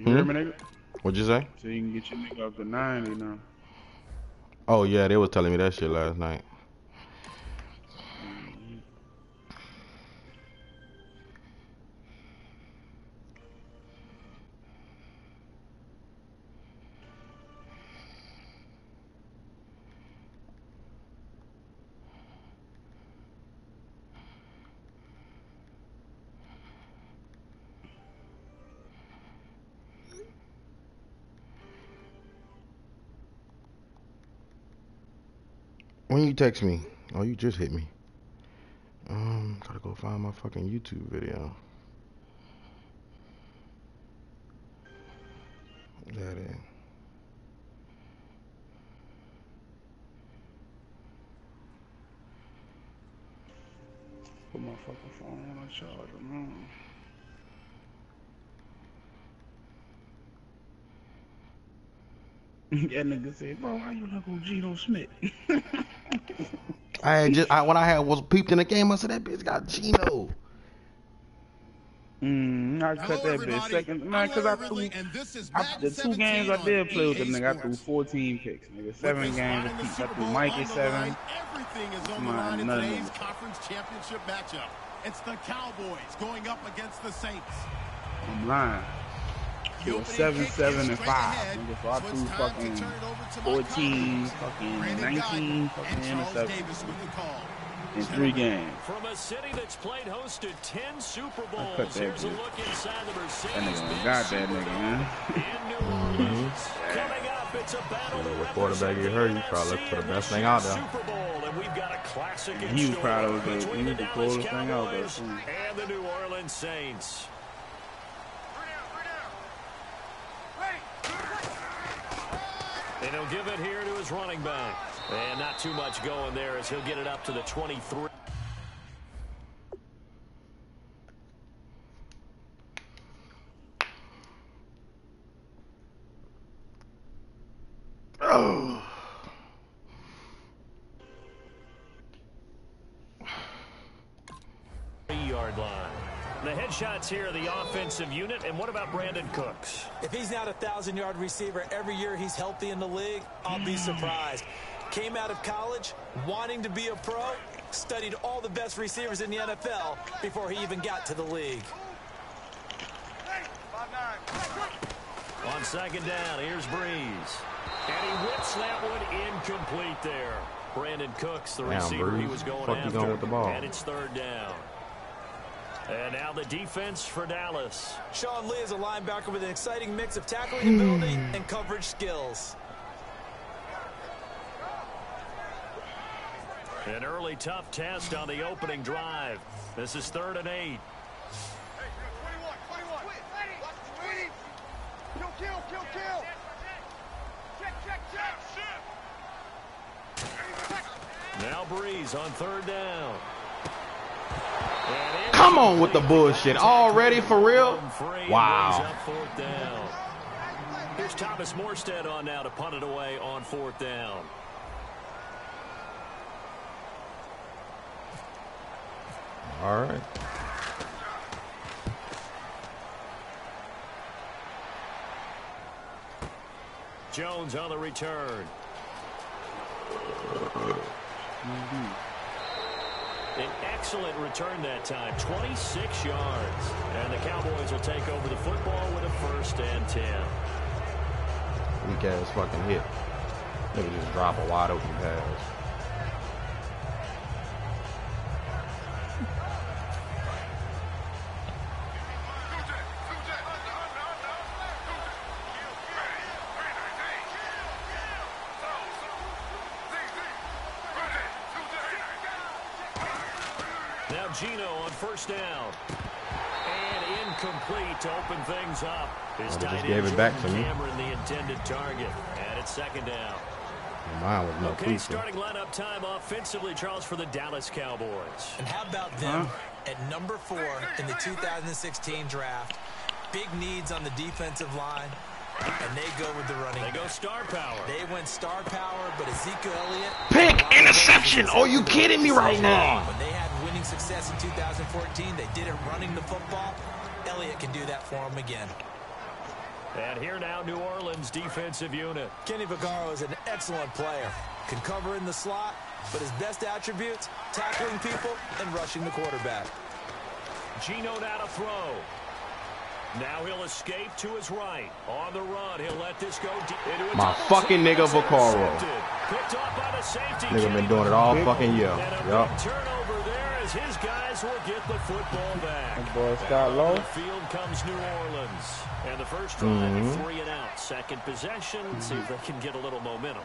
You hear me, nigga? What'd you say? So you can get your nigga up to 90 now. Oh yeah, they was telling me that shit last night. When you text me? Oh, you just hit me. Gotta go find my fucking YouTube video. That is. Put my fucking phone on charger, man. That nigga said, bro, why you look on Geno Smith? What I had was peeped in the game. I said that bitch got Geno. I cut that bitch second, man, cause I threw the 2 games I did play with the nigga. I threw 14 picks, nigga. 7 games apiece. I threw Mikey 7. Everything is on the line in today's conference championship matchup. It's the Cowboys going up against the Saints. I'm lying. It was 7, 7, and 5. Nigga, so I threw fucking 14, fucking 19, fucking interceptions in 3 games. From a city that's played host to 10 Super Bowls. I cut that Here's a bitch. look inside the Mercedes. That nigga got that nigga, man. Coming up, it's a battle. The quarterback get hurt, you try to look for the best thing out there. Super Bowl, and we've got a classic in He was store proud of between the coolest thing out there. Cowboys and the New Orleans Saints. And he'll give it here to his running back. And not too much going there as he'll get it up to the 23. Oh. Yard line. The headshots here are the offensive unit. And what about Brandon Cooks? If he's not a 1,000-yard receiver every year he's healthy in the league, I'll be surprised. Came out of college wanting to be a pro, studied all the best receivers in the NFL before he even got to the league. On second down, here's Breeze. And he whips that one incomplete there. Brandon Cooks, the receiver Breeze. he was going Fuck after. you going with the ball? And it's third down. And now the defense for Dallas. Sean Lee is a linebacker with an exciting mix of tackling ability and coverage skills. An early tough test on the opening drive. This is 3rd and 8. Now Breeze on 3rd down. Come on with the bullshit already, for real? Wow. Fourth down. Here's Thomas Morstead on now to punt it away on 4th down. All right. Jones on the return. An excellent return that time, 26 yards. And the Cowboys will take over the football with a 1st and 10. Weak ass fucking hit. Maybe just drop a wide open pass. Now Geno on 1st down. And incomplete to open things up. His tight just gave it back to me. Cameron, the intended target. And it's 2nd down. Mine was no Okay, starting lineup time offensively, Charles, for the Dallas Cowboys. And how about them at number 4 in the 2016 draft? Big needs on the defensive line, and they go with the running. They go star power. They went star power, but Ezekiel Elliott... Pick interception! Are you kidding me right now? When they had winning success in 2014, they did it running the football. Elliott can do that for them again. And here now, New Orleans defensive unit. Kenny Vaccaro is an excellent player. Can cover in the slot, but his best attributes, tackling people and rushing the quarterback. Geno now to throw. Now he'll escape to his right. On the run, he'll let this go into a My fucking nigga Vaccaro. Picked off by the safety. Nigga been doing it all fucking year. Yup. Turnover there as his guys will get the football back. That boy Scott Lowe. The field comes New Orleans. And the first drive, 3 and out. Second possession. See if they can get a little momentum.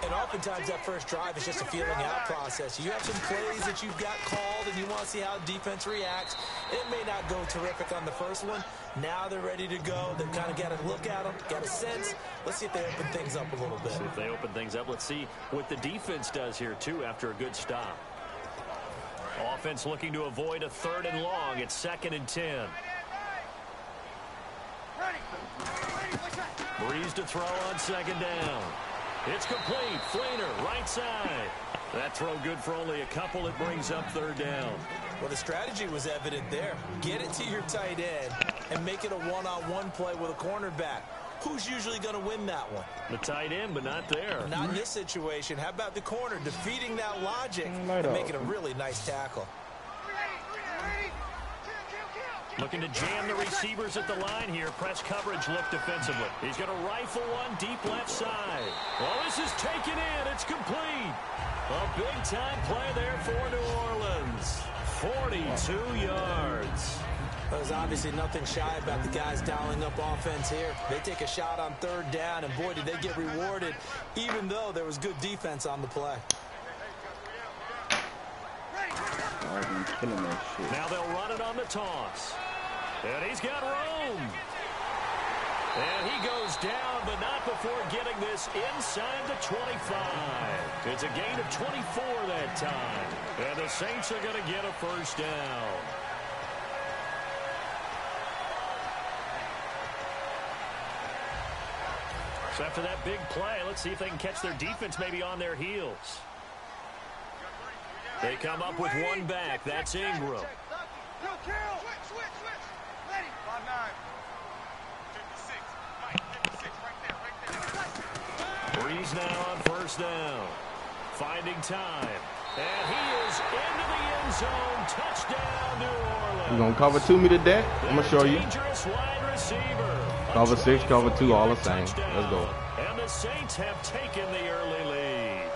And oftentimes that first drive is just a feeling out process. You have some plays that you've got called and you want to see how defense reacts. It may not go terrific on the first one. Now they're ready to go. They've kind of got to look at them, got a sense. Let's see if they open things up a little bit. See if they open things up. Let's see what the defense does here, too, after a good stop. Offense looking to avoid a 3rd and long. It's 2nd and 10. Breeze to throw on 2nd down. It's complete. Flainer, right side. That throw good for only a couple. It brings up 3rd down. Well, the strategy was evident there. Get it to your tight end and make it a one-on-one play with a cornerback. Who's usually going to win that one? The tight end, but not there. Not in this situation. How about the corner defeating that logic and making a really nice tackle? Looking to jam the receivers at the line here. Press coverage look defensively. He's going to rifle one deep left side. Well, this is taken in. It's complete. A big-time play there for New Orleans. 42 yards. There's obviously nothing shy about the guys dialing up offense here. They take a shot on 3rd down, and boy, did they get rewarded, even though there was good defense on the play. Now they'll run it on the toss. And he's got room. And he goes down, but not before getting this inside the 25. It's a gain of 24 that time. And the Saints are going to get a 1st down. So after that big play, let's see if they can catch their defense maybe on their heels. They come up with one back. That's Ingram. Breeze now on 1st down. Finding time. And he is into the end zone. Touchdown, New Orleans. You going to cover 2 me today? I'm going to show you. Dangerous wide receiver. Cover 6, cover 2, all the same. Let's go. And the Saints have taken the early lead.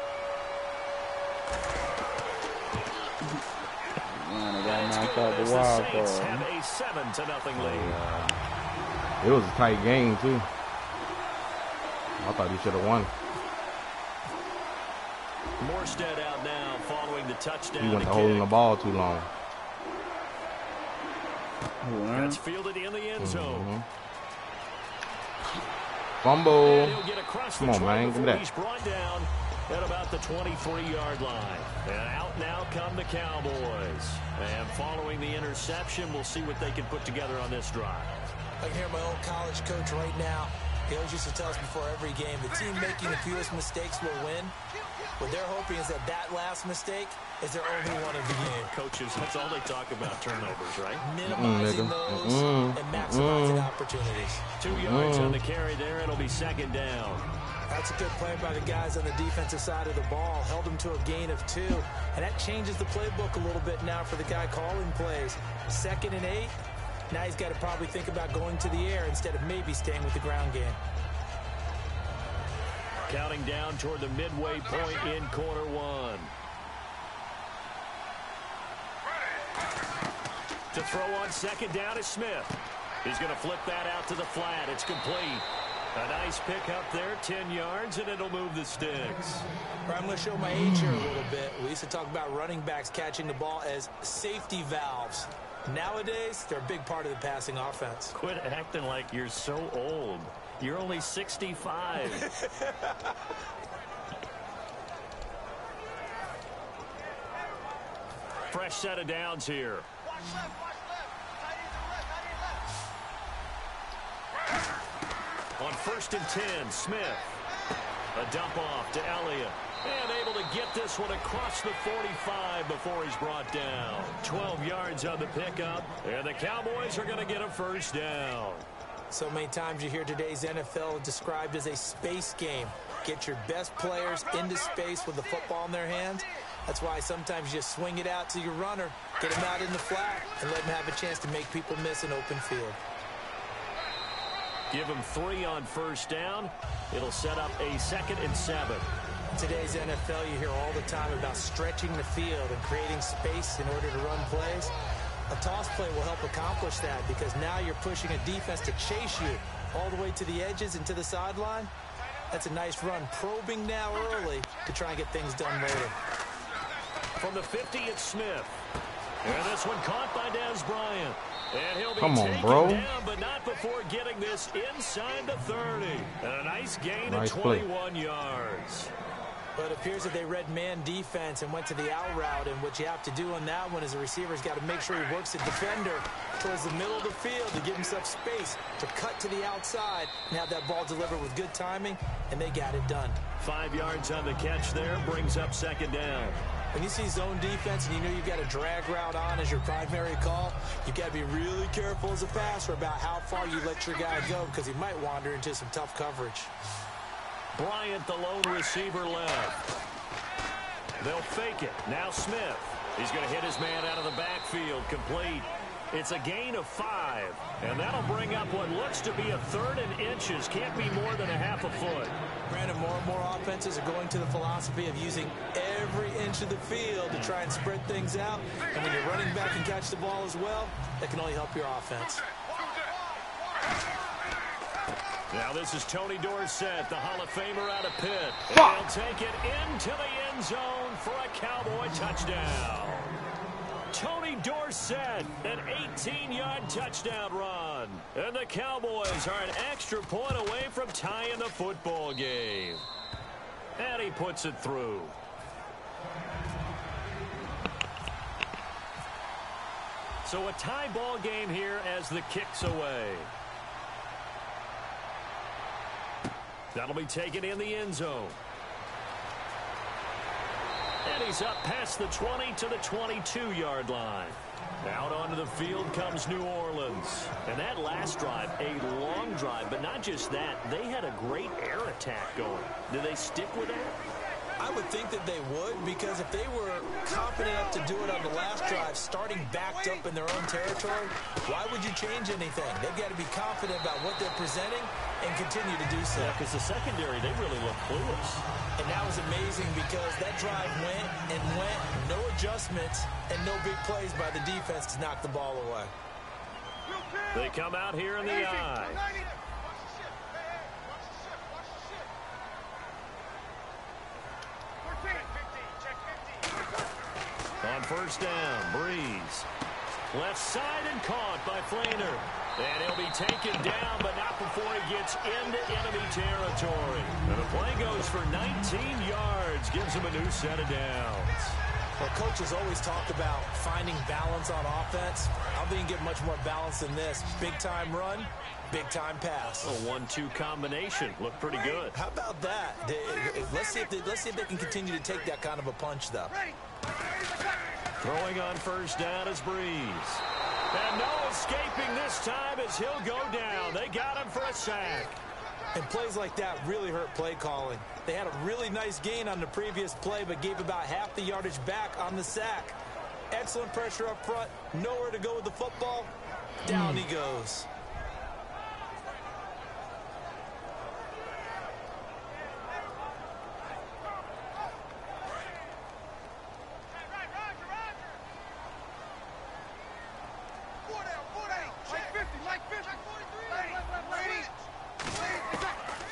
Man, they got knocked out the wild card. The Saints have a 7-0 lead. It was a tight game, too. I thought he should have won. Morstead out now following the touchdown. He went to holding the ball too long. That's fielded in the end zone. Fumble. Come on, man. Give me that. He's brought down at about the 23-yard line. And out now come the Cowboys. And following the interception, we'll see what they can put together on this drive. I can hear my old college coach right now. He always used to tell us before every game, the team making the fewest mistakes will win. What they're hoping is that last mistake is their only one of the game. Coaches, that's all they talk about, turnovers, right? Minimizing those and maximizing opportunities. 2 yards on the carry there. It'll be 2nd down. That's a good play by the guys on the defensive side of the ball. Held them to a gain of 2. And that changes the playbook a little bit now for the guy calling plays. 2nd and 8. Now he's got to probably think about going to the air instead of maybe staying with the ground game. Counting down toward the midway point in quarter 1. To throw on 2nd down is Smith. He's going to flip that out to the flat. It's complete. A nice pickup there, 10 yards, and it'll move the sticks. I'm going to show my age here a little bit. We used to talk about running backs catching the ball as safety valves. Nowadays, they're a big part of the passing offense. Quit acting like you're so old. You're only 65. Fresh set of downs here. On 1st and 10, Smith. A dump off to Elliott. And able to get this one across the 45 before he's brought down. 12 yards on the pickup. And the Cowboys are going to get a 1st down. So many times you hear today's NFL described as a space game. Get your best players into space with the football in their hands. That's why sometimes you just swing it out to your runner, get him out in the flat, and let him have a chance to make people miss an open field. Give him 3 on first down. It'll set up a 2nd and 7. In today's NFL, you hear all the time about stretching the field and creating space in order to run plays. A toss play will help accomplish that because now you're pushing a defense to chase you all the way to the edges and to the sideline. That's a nice run, probing now early to try and get things done later. From the 50, it's Smith. And this one caught by Dez Bryant. And he'll be taken down, but not before getting this inside the 30. And a nice gain of 21 yards. But it appears that they read man defense and went to the out route. And what you have to do on that one is the receiver's got to make sure he works the defender towards the middle of the field to give himself space to cut to the outside and have that ball delivered with good timing, and they got it done. 5 yards on the catch there, brings up 2nd down. When you see zone defense and you know you've got a drag route on as your primary call, you've got to be really careful as a passer about how far you let your guy go because he might wander into some tough coverage. Bryant, the lone receiver left. They'll fake it. Now Smith. He's going to hit his man out of the backfield. Complete. It's a gain of 5. And that'll bring up what looks to be a 3rd and inches. Can't be more than a half a foot. Brandon, more and more offenses are going to the philosophy of using every inch of the field to try and spread things out. And when you're running back and catch the ball as well, that can only help your offense. Now this is Tony Dorsett, the Hall of Famer out of Pitt. He'll take it into the end zone for a Cowboy touchdown. Tony Dorsett, an 18-yard touchdown run. And the Cowboys are an extra point away from tying the football game. And he puts it through. So a tie ball game here as the kick's away. That'll be taken in the end zone. And he's up past the 20 to the 22-yard line. Out onto the field comes New Orleans. And that last drive, a long drive, but not just that. They had a great air attack going. Do they stick with that? I would think that they would, because if they were confident enough to do it on the last drive, starting backed up in their own territory, why would you change anything? They've got to be confident about what they're presenting and continue to do so. Yeah, because the secondary, they really look clueless. And that was amazing because that drive went and went, no adjustments, and no big plays by the defense to knock the ball away. They come out here in the eye. On first down, Breeze. Left side and caught by Flainer. And he'll be taken down, but not before he gets into enemy territory. And the play goes for 19 yards, gives him a new set of downs. Well, coaches always talk about finding balance on offense. I don't think you get much more balance than this. Big-time run, big-time pass. A 1-2 combination. Looked pretty good. How about that? Let's see if they can continue to take that kind of a punch, though. Throwing on first down is Breeze. And no escaping this time as he'll go down. They got him for a sack. And plays like that really hurt play calling. They had a really nice gain on the previous play, but gave about half the yardage back on the sack. Excellent pressure up front. Nowhere to go with the football. Down he goes.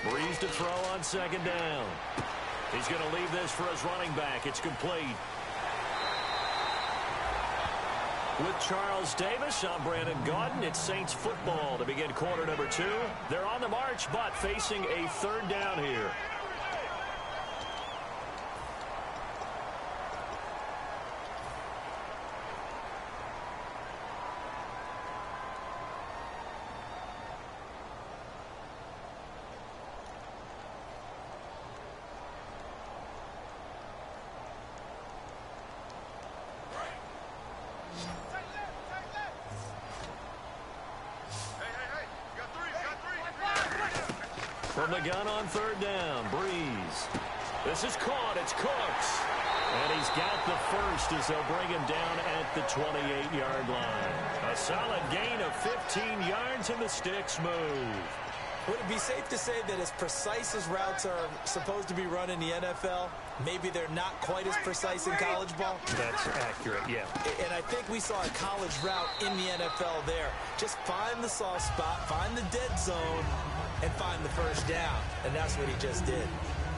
Breeze to throw on second down. He's going to leave this for his running back. It's complete. With Charles Davis, I'm Brandon Gaudin. It's Saints football to begin quarter number 2. They're on the march, but facing a third down here. From the gun on third down, Breeze. This is caught. It's Cooks. And he's got the first as they'll bring him down at the 28-yard line. A solid gain of 15 yards, and the sticks move. Would it be safe to say that as precise as routes are supposed to be run in the NFL, maybe they're not quite as precise in college ball? That's accurate, yeah. And I think we saw a college route in the NFL there. Just find the soft spot, find the dead zone, and find the first down. And that's what he just did.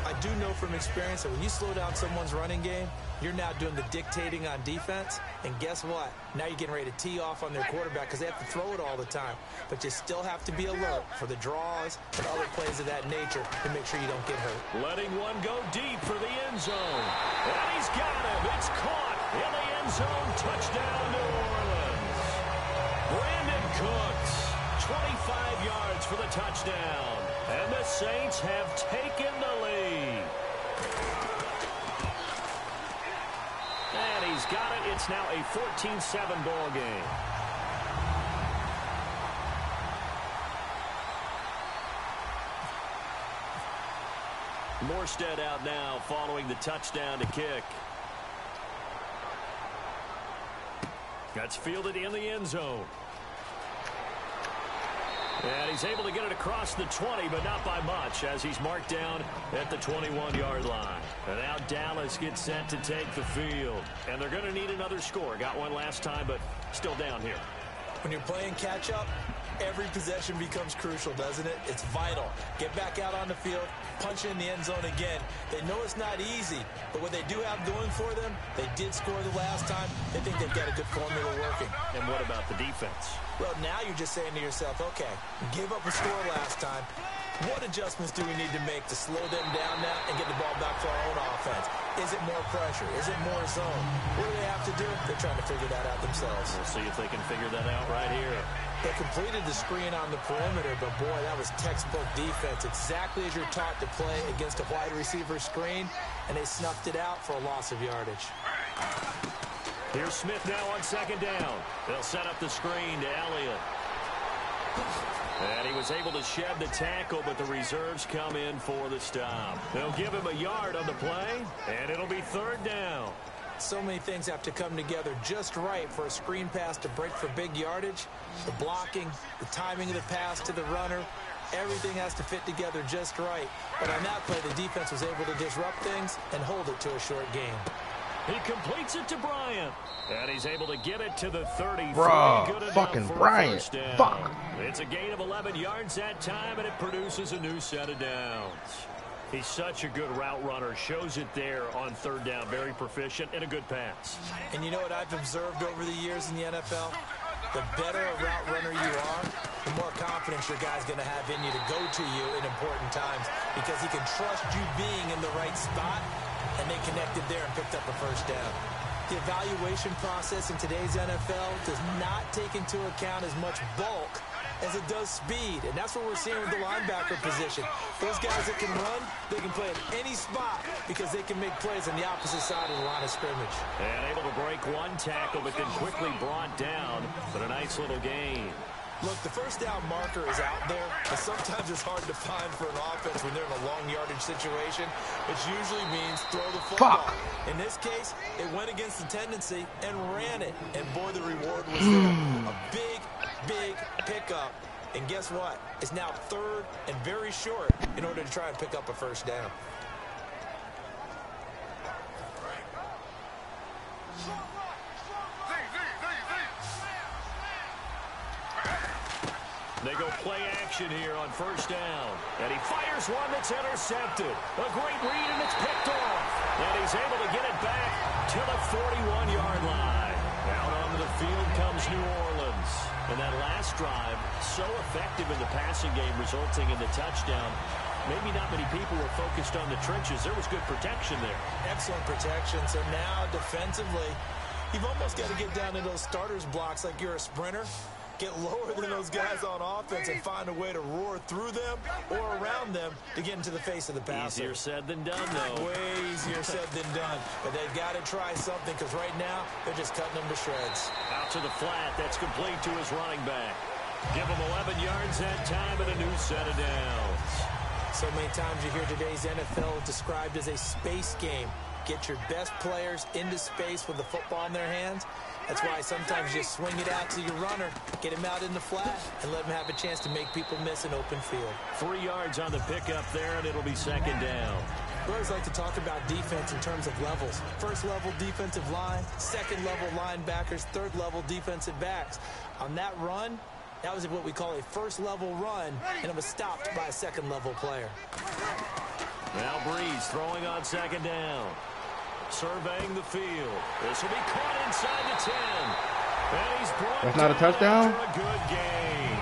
I do know from experience that when you slow down someone's running game, you're now doing the dictating on defense. And guess what? Now you're getting ready to tee off on their quarterback because they have to throw it all the time. But you still have to be alert for the draws and other plays of that nature to make sure you don't get hurt. Letting one go deep for the end zone. And he's got him. It's caught in the end zone. Touchdown, New Orleans. Brandon Cooks, 25 yards for the touchdown. And the Saints have taken the lead. And he's got it. It's now a 14-7 ball game. Morstead out now following the touchdown to kick. That's fielded in the end zone. And he's able to get it across the 20, but not by much, as he's marked down at the 21-yard line. And now Dallas gets set to take the field. And they're going to need another score. Got one last time, but still down here. When you're playing catch-up, every possession becomes crucial, doesn't it? It's vital. Get back out on the field, punch in the end zone again. They know it's not easy, but what they do have going for them, they did score the last time. They think they've got a good formula working. And what about the defense? Well, now you're just saying to yourself, okay, gave up a score last time. What adjustments do we need to make to slow them down now and get the ball back for our own offense? Is it more pressure? Is it more zone? What do they have to do? They're trying to figure that out themselves. We'll see if they can figure that out right here. They completed the screen on the perimeter, but boy, that was textbook defense. Exactly as you're taught to play against a wide receiver screen, and they snuffed it out for a loss of yardage. Here's Smith now on second down. They'll set up the screen to Elliott. And he was able to shed the tackle, but the reserves come in for the stop. They'll give him a yard on the play, and it'll be third down. So many things have to come together just right for a screen pass to break for big yardage. The blocking, the timing of the pass to the runner, everything has to fit together just right. But on that play, the defense was able to disrupt things and hold it to a short game. He completes it to Bryant. And he's able to get it to the 30. Bro, fucking Bryant. Fuck. It's a gain of 11 yards that time, and it produces a new set of downs. He's such a good route runner. Shows it there on third down. Very proficient and a good pass. And you know what I've observed over the years in the NFL? The better a route runner you are, the more confidence your guy's going to have in you to go to you in important times because he can trust you being in the right spot, and they connected there and picked up a first down. The evaluation process in today's NFL does not take into account as much bulk as it does speed, and that's what we're seeing with the linebacker position. Those guys that can run, they can play at any spot because they can make plays on the opposite side of the line of scrimmage. And able to break one tackle, but then quickly brought down, but a nice little gain. Look, the first down marker is out there, but sometimes it's hard to find for an offense when they're in a long yardage situation, which usually means throw the football. Fuck. In this case, it went against the tendency and ran it. And boy, the reward was there. A big pickup. And guess what? It's now third and very short in order to try and pick up a first down. They go play action here on first down. And he fires one that's intercepted. A great read, and it's picked off. And he's able to get it back to the 41-yard line. Out onto the field comes New Orleans. And that last drive, so effective in the passing game, resulting in the touchdown. Maybe not many people were focused on the trenches. There was good protection there. Excellent protection. So now, defensively, you've almost got to get down to those starters blocks like you're a sprinter. Get lower than those guys on offense and find a way to roar through them or around them to get into the face of the passer. Easier said than done, though. Way easier said than done. But they've got to try something because right now they're just cutting them to shreds. Out to the flat. That's complete to his running back. Give him 11 yards that time and a new set of downs. So many times you hear today's NFL described as a space game. Get your best players into space with the football in their hands. That's why sometimes you swing it out to your runner, get him out in the flat, and let him have a chance to make people miss an open field. 3 yards on the pickup there, and it'll be second down. We always like to talk about defense in terms of levels. First level defensive line, second level linebackers, third level defensive backs. On that run, that was what we call a first level run, and it was stopped by a second level player. Now Breeze throwing on second down. Surveying the field. This will be caught inside the 10. And he's brought That's not a touchdown? a good gain.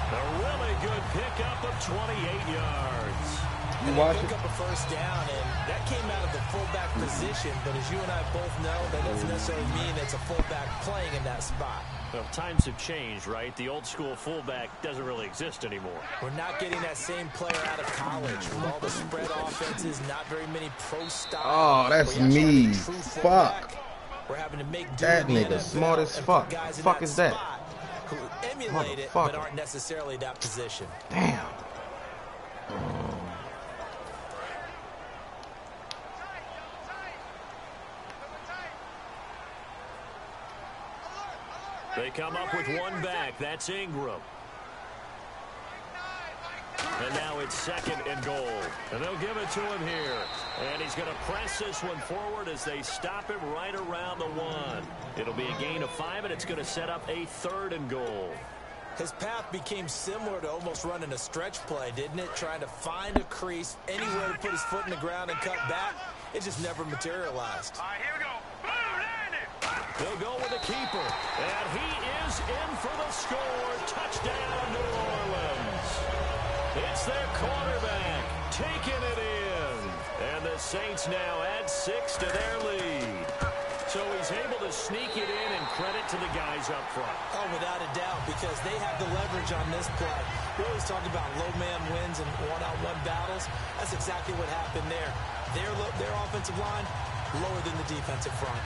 A really good pickup of 28 yards. You watch Pick it? up a first down, and that came out of the fullback position, but as you and I both know, that doesn't necessarily mean it's a fullback playing in that spot. Well, times have changed, right? The old school fullback doesn't really exist anymore. We're not getting that same player out of college with all the spread offenses, not very many pro styles. Oh, that's me. Fuck. We're having to make do That in the nigga NFL smart as and fuck. put guys in Fuck is that? spot who emulate it, but Motherfucker. aren't necessarily that position. Damn. They come up with one back. That's Ingram. And now it's second and goal. And they'll give it to him here. And he's going to press this one forward as they stop him right around the 1. It'll be a gain of 5, and it's going to set up a third and goal. His path became similar to almost running a stretch play, didn't it? Trying to find a crease, anywhere to put his foot in the ground and cut back. It just never materialized. All right, here we go. Boom, landed. They'll go with the keeper. And he is in for the score. Touchdown, New Orleans. It's their quarterback taking it in. And the Saints now add 6 to their lead. So he's able to sneak it in, and credit to the guys up front. Oh, without a doubt, because they have the leverage on this play. We always talk about low man wins and one-on-one battles. That's exactly what happened there. Their offensive line lower than the defensive front.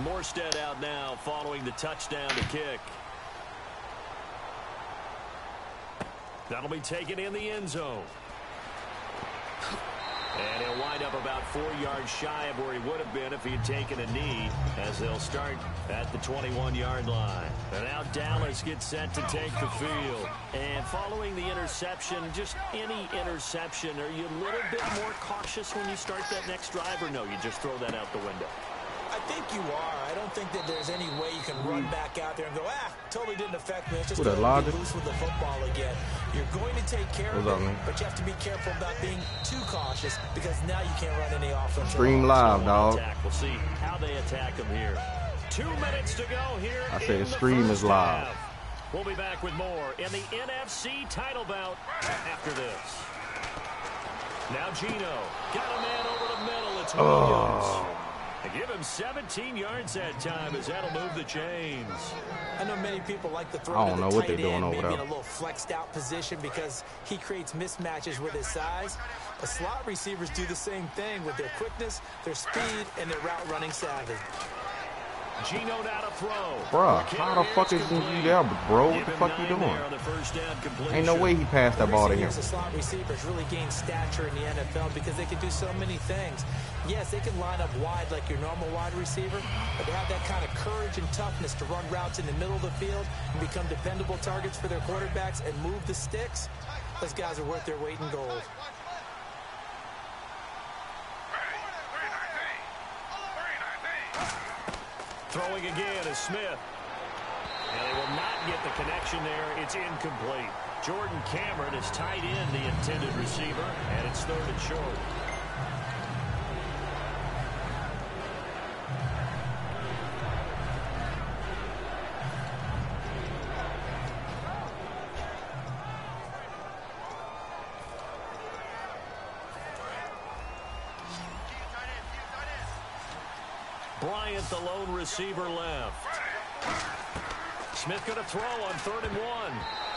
Morstead out now following the touchdown to kick. That'll be taken in the end zone. And he'll wind up about 4 yards shy of where he would have been if he had taken a knee, as they'll start at the 21-yard line. And now Dallas gets set to take the field. And following the interception, just any interception, are you a little bit more cautious when you start that next drive, or no, you just throw that out the window? I think you are. I don't think that there's any way you can run back out there and go, totally didn't affect me. It's just What a totally logic. loose with the football again. You're going to take care of What's up, it, man? but you have to be careful about being too cautious, because now you can't run any offense. Stream live, dog. We'll see how they attack him here. 2 minutes to go here. I said in the stream is live. half. We'll be back with more in the NFC title bout after this. Now Gino got a man over the middle. It's Williams. They give him 17 yards that time, as that'll move the chains. I know many people like to throw I to don't the know what tight they're doing end, over maybe in there. a little flexed out position, because he creates mismatches with his size. But slot receivers do the same thing with their quickness, their speed, and their route running savvy. Gino now to throw. Bruh, how the fuck is you there, bro? What the fuck you doing? Ain't no way he passed that ball to him. Years of slot receivers really gain stature in the NFL because they can do so many things. Yes, they can line up wide like your normal wide receiver, but they have that kind of courage and toughness to run routes in the middle of the field and become dependable targets for their quarterbacks and move the sticks. Those guys are worth their weight in gold. Throwing again is Smith. And they will not get the connection there. It's incomplete. Jordan Cameron is tied in the intended receiver, and it's third and short. Bryant, the lone receiver, left. Smith going to throw on 3rd and 1.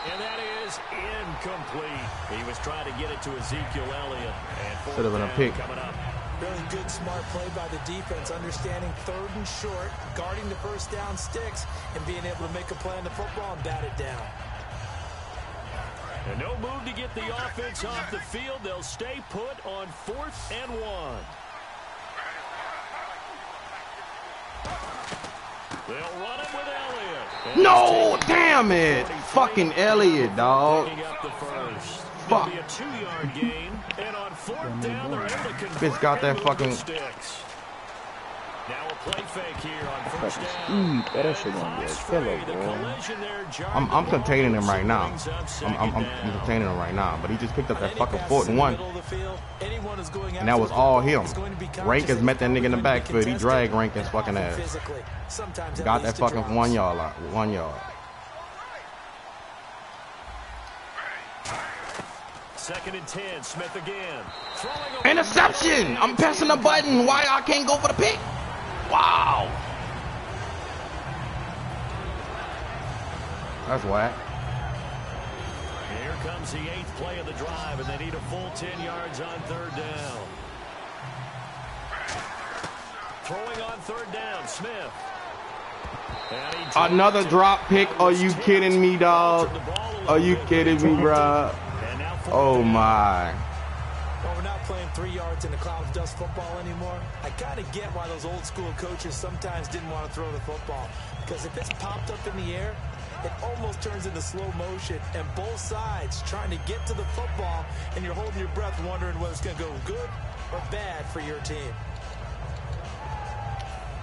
And that is incomplete. He was trying to get it to Ezekiel Elliott. And should have been a pick. Coming up. Really good, smart play by the defense, understanding 3rd and short, guarding the first down sticks, and being able to make a play on the football and bat it down. And no move to get the offense off the field. They'll stay put on 4th and 1. They'll run it with Elliott. No, damn it. Fucking Elliott, dog. Fuck. Be a 2-yard gain, and on 4th down, they're able to convert. Bitch got that fucking. Now a play fake here on 1st down. That shit gonna be a killer, bro. I'm containing him right now. I'm containing him right now. But he just picked up that fucking 4th and 1. And that was all him. Rankins met that nigga in the backfield. He dragged Rankins' fucking ass. Got that fucking 1 yard. 1 yard. 2nd and 10. Smith again. Interception! I'm pressing the button. Why I can't go for the pick? Wow. That's whack. Here comes the 8th play of the drive, and they need a full 10 yards on 3rd down. Throwing on 3rd down, Smith. Another drop pick? Are you kidding me, dog? Are you kidding me, bruh? Oh my. Well, we're not playing 3 yards in the cloud of dust football anymore. I kind of get why those old school coaches sometimes didn't want to throw the football. Because if it's popped up in the air, it almost turns into slow motion. And both sides trying to get to the football, and you're holding your breath wondering whether it's going to go good or bad for your team.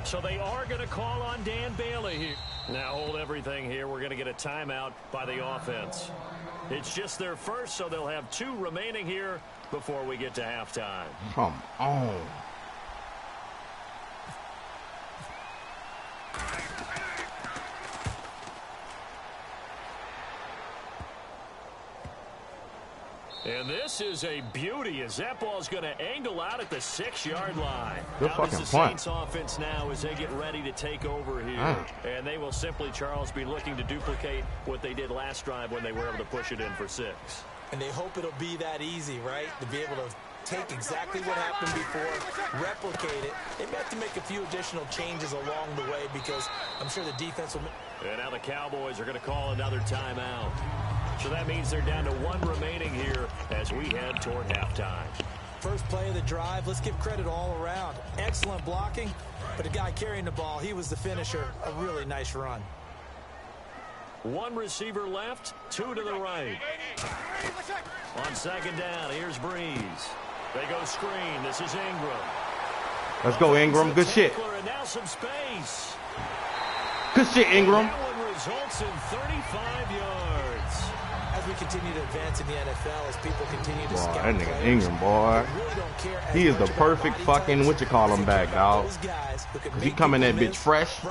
So they are going to call on Dan Bailey here. Now hold everything here. We're going to get a timeout by the offense. It's just their first, so they'll have 2 remaining here before we get to halftime. Come on. And this is a beauty as that ball's going to angle out at the 6-yard line. Good How fucking does the point. Saints offense now as they get ready to take over here? And they will simply, Charles, be looking to duplicate what they did last drive when they were able to push it in for 6. And they hope it'll be that easy, right? To be able to take exactly what happened before, replicate it. They may have to make a few additional changes along the way because I'm sure the defense will... And now the Cowboys are going to call another timeout. So that means they're down to 1 remaining here as we head toward halftime. First play of the drive, let's give credit all around. Excellent blocking, but the guy carrying the ball, he was the finisher. A really nice run. 1 receiver left, 2 to the right. On 2nd down, here's Breeze. They go screen. This is Ingram. Let's go, Ingram. Good shit. And now some space. Good shit, Ingram. That one results in 35 yards. As we continue to advance in the NFL, as people continue to scout that nigga players, Ingram, boy. really don't care He is the perfect fucking what-you-call-him back, dog. Because he come in that bitch fresh,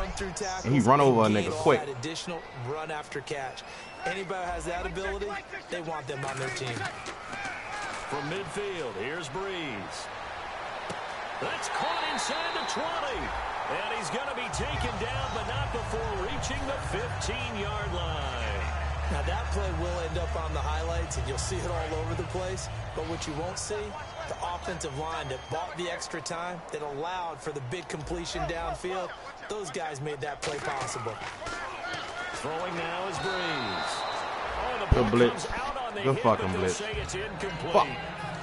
and he run over a nigga quick. Additional run after catch. Anybody who has that ability, they want them on their team. From midfield, here's Breeze. That's caught inside the 20. And he's going to be taken down, but not before reaching the 15-yard line. Now, that play will end up on the highlights, and you'll see it all over the place. But what you won't see, the offensive line that bought the extra time, that allowed for the big completion downfield, those guys made that play possible. Throwing now is Breeze. Oh, Good blitz. Good fucking blitz. Fuck.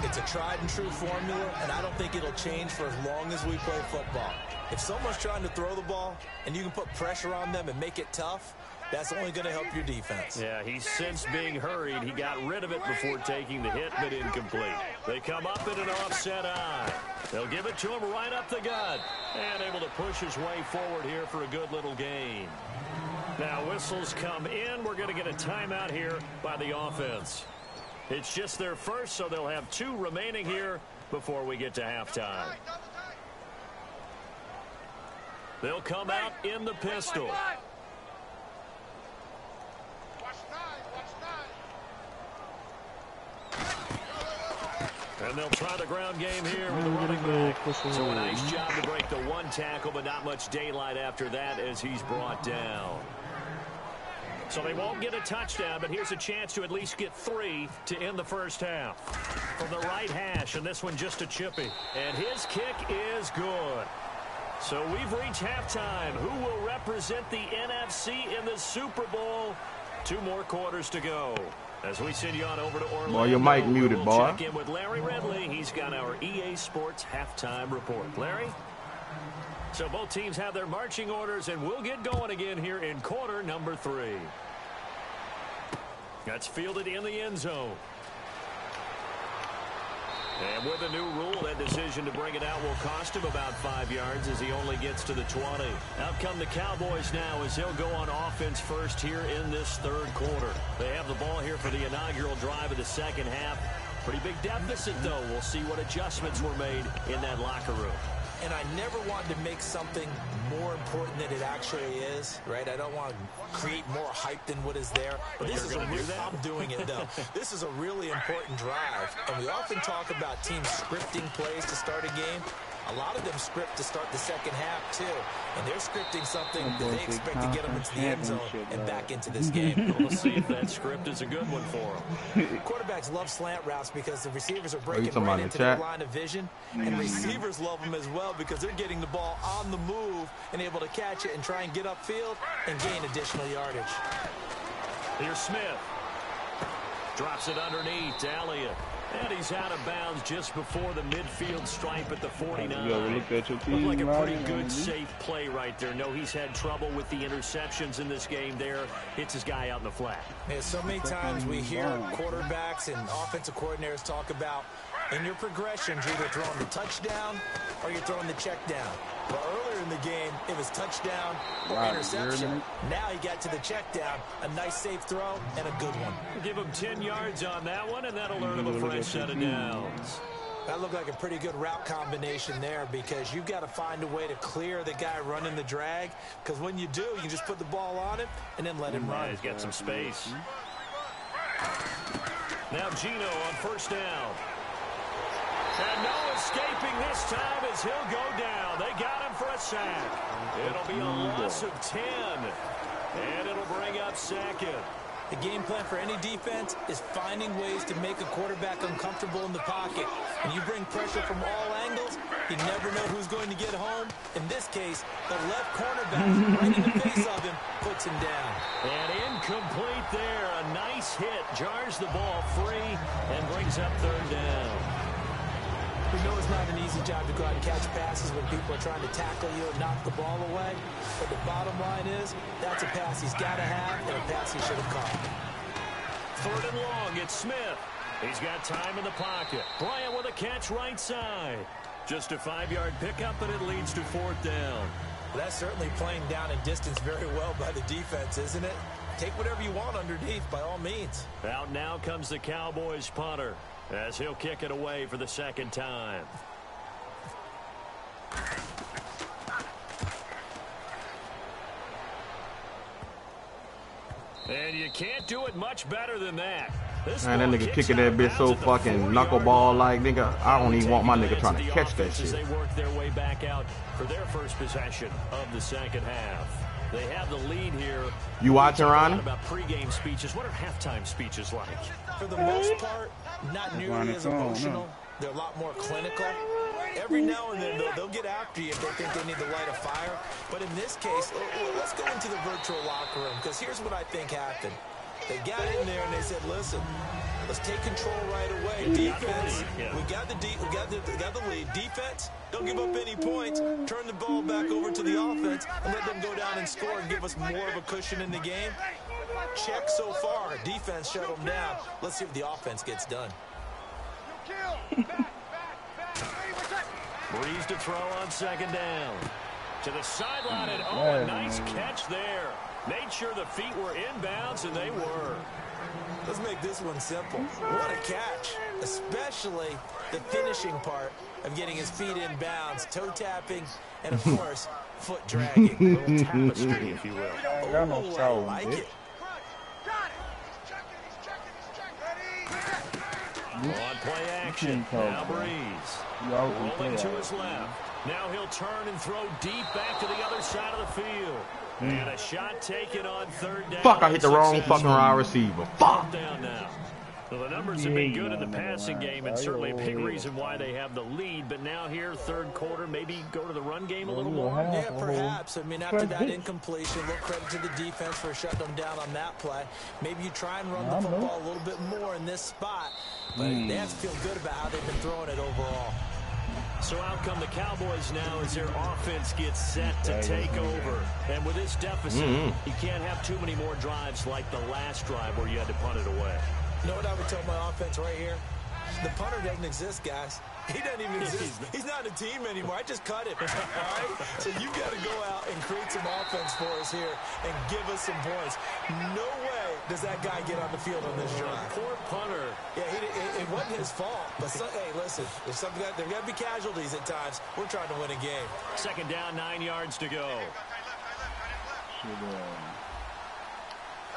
It's a tried-and-true formula, and I don't think it'll change for as long as we play football. If someone's trying to throw the ball, and you can put pressure on them and make it tough, that's only going to help your defense. Yeah, he sensed being hurried. He got rid of it before taking the hit, but incomplete. They come up in an offset eye. They'll give it to him right up the gut. And able to push his way forward here for a good little gain. Now whistles come in. We're going to get a timeout here by the offense. It's just their first, so they'll have 2 remaining here before we get to halftime. They'll come out in the pistol. And they'll try the ground game here with the running back. So a nice job to break the 1 tackle, but not much daylight after that as he's brought down. So they won't get a touchdown, but here's a chance to at least get 3 to end the first half. From the right hash, and this one just a chippy. And his kick is good. So we've reached halftime. Who will represent the NFC in the Super Bowl? 2 more quarters to go. As we send you on over to Orlando. Boy, your mic muted, boy. Check in with Larry Ridley. He's got our EA Sports halftime report. Larry? So both teams have their marching orders, and we'll get going again here in quarter number 3. That's fielded in the end zone. And with a new rule, that decision to bring it out will cost him about 5 yards as he only gets to the 20. Out come the Cowboys now as they'll go on offense first here in this third quarter. They have the ball here for the inaugural drive of the second half. Pretty big deficit, though. We'll see what adjustments were made in that locker room. And I never wanted to make something more important than it actually is, right? I don't want to create more hype than what is there. But this is I'm doing it, though. This is a really important drive. And we often talk about teams scripting plays to start a game. A lot of them script to start the second half, too. And they're scripting something that they expect to get them into the end zone and back into this game. We'll see if that script is a good one for them. Quarterbacks love slant routes because the receivers are breaking right into their line of vision. And receivers love them as well because they're getting the ball on the move and able to catch it and try and get upfield and gain additional yardage. Here's Smith. Drops it underneath to Elliott. And he's out of bounds just before the midfield stripe at the 49. Looked like a pretty good, safe play right there. No, he's had trouble with the interceptions in this game there. Hits his guy out in the flat. Yeah, so many times we hear quarterbacks and offensive coordinators talk about in your progressions, you're either throwing the touchdown or you're throwing the check down. Well, earlier in the game, it was touchdown or interception. Now he got to the check down. A nice safe throw and a good one. Give him 10 yards on that one, and that'll earn him a fresh set of downs. That looked like a pretty good route combination there because you've got to find a way to clear the guy running the drag. Because when you do, you just put the ball on him and then let him run. He's got some space. Now Gino on first down. And no escaping this time as he'll go down. They got him for a sack. It'll be a loss of 10. And it'll bring up second. The game plan for any defense is finding ways to make a quarterback uncomfortable in the pocket. When you bring pressure from all angles, you never know who's going to get home. In this case, the left cornerback right in the face of him puts him down. And incomplete there. A nice hit. Jars the ball free and brings up third down. We know it's not an easy job to go out and catch passes when people are trying to tackle you and knock the ball away. But the bottom line is, that's a pass he's got to have and a pass he should have caught. Third and long, it's Smith. He's got time in the pocket. Bryant with a catch right side. Just a 5-yard pickup, and it leads to fourth down. Well, that's certainly playing down and distance very well by the defense, isn't it? Take whatever you want underneath, by all means. Out now comes the Cowboys punter, as he'll kick it away for the second time. And you can't do it much better than that. Man, that nigga kicking that bitch so fucking knuckleball like, nigga. I don't even want my nigga trying to catch that shit. They work their way back out for their first possession of the second half. They have the lead here. You watching, Ronnie? About pregame speeches. What are halftime speeches like? For the most part, not nearly as emotional. They're a lot more clinical. Every now and then, they'll get after you if they think they need to light a fire. But in this case, let's go into the virtual locker room, because here's what I think happened. They got in there and they said, listen, let's take control right away. Defense, we got the lead. Defense, don't give up any points. Turn the ball back over to the offense and let them go down and score and give us more of a cushion in the game. Check so far. Defense shut them down. Let's see if the offense gets done. Breeze to throw on second down. To the sideline, and a nice catch there. Made sure the feet were inbounds, and they were. Let's make this one simple. What a catch, especially the finishing part of getting his feet in bounds, toe tapping, and of course, foot dragging. A little tapestry, if you will. I like it. On play action, now Breeze. Rolling to his left. Now he'll turn and throw deep back to the other side of the field. And a shot taken on third down. Fuck, I hit the wrong fucking wide receiver. Fuck. Down now. Well, the numbers have been good in the passing game, and certainly a big reason why they have the lead. But now here, third quarter, maybe go to the run game a little more? Yeah, perhaps. I mean, after that incompletion, a little credit to the defense for shutting them down on that play. Maybe you try and run the football a little bit more in this spot. But they have to feel good about how they've been throwing it overall. So out come the Cowboys now as their offense gets set to take over. And with this deficit, you can't have too many more drives like the last drive where you had to punt it away. You know what I would tell my offense right here? The punter doesn't exist, guys. He doesn't even exist. He's not a team anymore. I just cut him. All right? So you've got to go out and create some offense for us here and give us some points. No way does that guy get on the field on this drive. Poor punter. Yeah, it wasn't his fault. But hey, listen, there's got to be casualties at times. We're trying to win a game. Second down, 9 yards to go.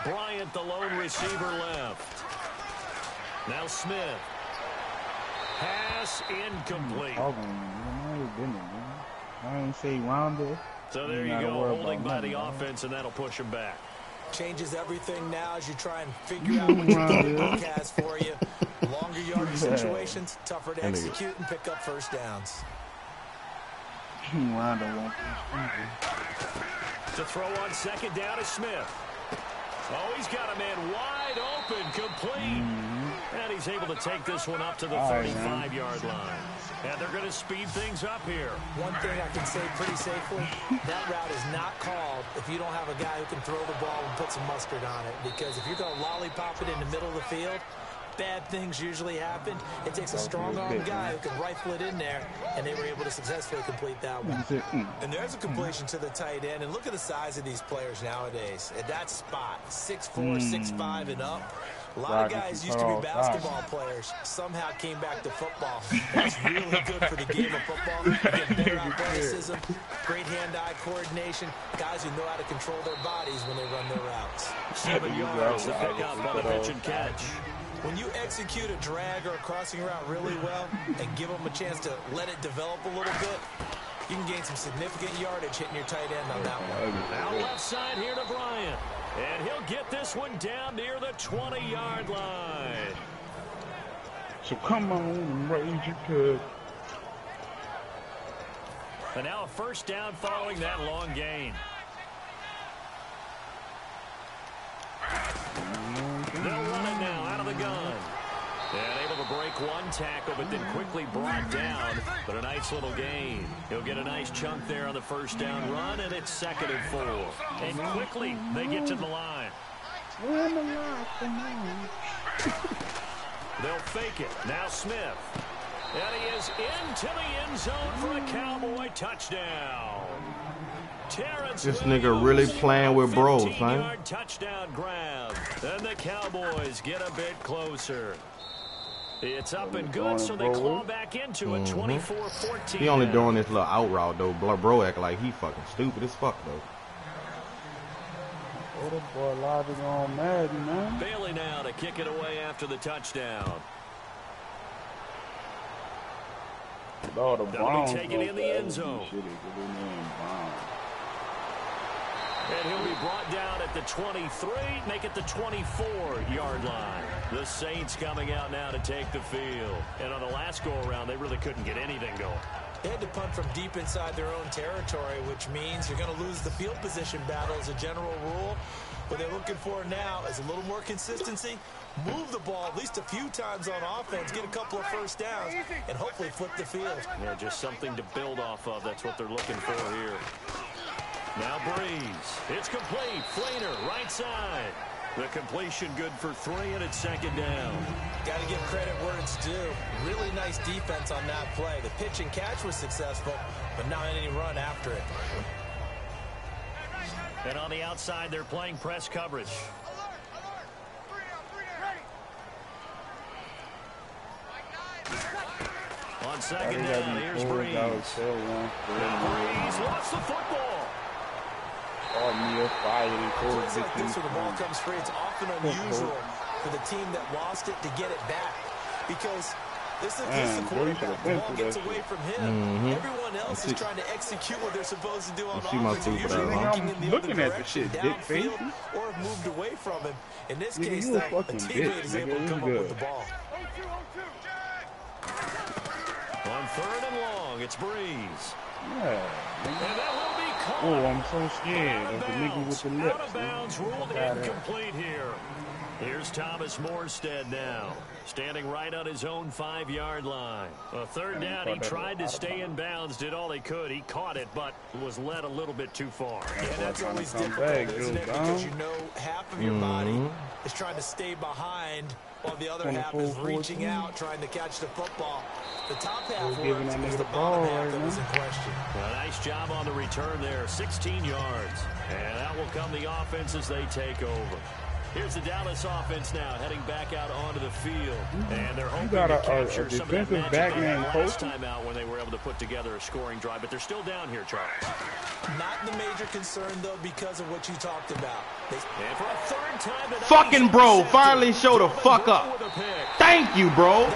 Bryant, the lone receiver, left. Now Smith. Pass incomplete. I didn't say rounder. So there you go, holding by the offense, and that'll push him back. Changes everything now as you try and figure out what your game book has for you. Longer yardage situations, tougher to execute and pick up first downs. To throw on second down is Smith. Oh, he's got a man wide open, complete. And he's able to take this one up to the 35-yard line. And they're going to speed things up here. One thing I can say pretty safely, that route is not called if you don't have a guy who can throw the ball and put some mustard on it. Because if you're going to lollipop it in the middle of the field, bad things usually happen. It takes a strong-armed guy who can rifle it in there, and they were able to successfully complete that one. And there's a completion to the tight end, and look at the size of these players nowadays. At that spot, 6'4", 6'5", and up. A lot of guys used to be basketball players. Somehow came back to football. That's really good for the game of football. You get better athleticism, great hand-eye coordination, guys who know how to control their bodies when they run their routes. 7 yards to pick up on a pitch and catch. When you execute a drag or a crossing route really well and give them a chance to let it develop a little bit, you can gain some significant yardage hitting your tight end on that one. Now left side here to Bryant. And he'll get this one down near the 20-yard line. So come on, raise your cup. And now a first down following that long gain. They'll run it now out of the gun. And able to break one tackle, but then quickly brought down. But a nice little gain. He'll get a nice chunk there on the first down run, and it's 2nd and 4. And quickly they get to the line. They'll fake it. Now Smith. And he is into the end zone for a Cowboy touchdown. This nigga really playing with bros, man. Touchdown grab. And the Cowboys get a bit closer. It's up and good, so they claw back into it, 24-14. He only doing this little out route, though. Bro act like he fucking stupid as fuck, though. Oh, that boy Logic on Madden, man. Bailey now to kick it away after the touchdown. They'll be taken in the end zone. And he'll be brought down at the 23, make it the 24-yard line. The Saints coming out now to take the field. And on the last go-around, they really couldn't get anything going. They had to punt from deep inside their own territory, which means you're going to lose the field position battle as a general rule. What they're looking for now is a little more consistency, move the ball at least a few times on offense, get a couple of first downs, and hopefully flip the field. Yeah, just something to build off of. That's what they're looking for here. Now Breeze. It's complete. Flainer, right side. The completion good for 3, and it's 2nd down. Got to give credit where it's due. Really nice defense on that play. The pitch and catch was successful, but not any run after it. And on the outside, they're playing press coverage. On 2nd down, here's Breeze. Breeze lost the football. Plays like this where the ball comes free, it's often unusual for the team that lost it to get it back. Because This is the quarterback. The ball gets away from him. Everyone else is trying to execute what they're supposed to do on offense. I'm looking at the shit, dick face. Or have moved away from him. In this case, though, a teammate is able to come up with the ball. On 3rd and long, it's Breeze. Yeah. And that will be caught. Oh, I'm so scared of the nigga with the lips. Out of bounds, ruled incomplete here. Here's Thomas Morstead now, standing right on his own 5-yard line. A 3rd down, he tried to stay in bounds, did all he could. He caught it, but was led a little bit too far. Yeah, that's always difficult, isn't it? Because you know half of your body is trying to stay behind while the other half is reaching out, trying to catch the football. The top half works, it was the bottom half that was in question. A nice job on the return there, 16 yards. And that will come the offense as they take over. Here's the Dallas offense now, heading back out onto the field. And they're hoping to capture some of that magic they had last time out when they were able to put together a scoring drive. But they're still down here, Charles. Not the major concern, though, because of what you talked about. And for a 3rd time tonight, fucking bro, finally show the fuck up. Thank you, bro.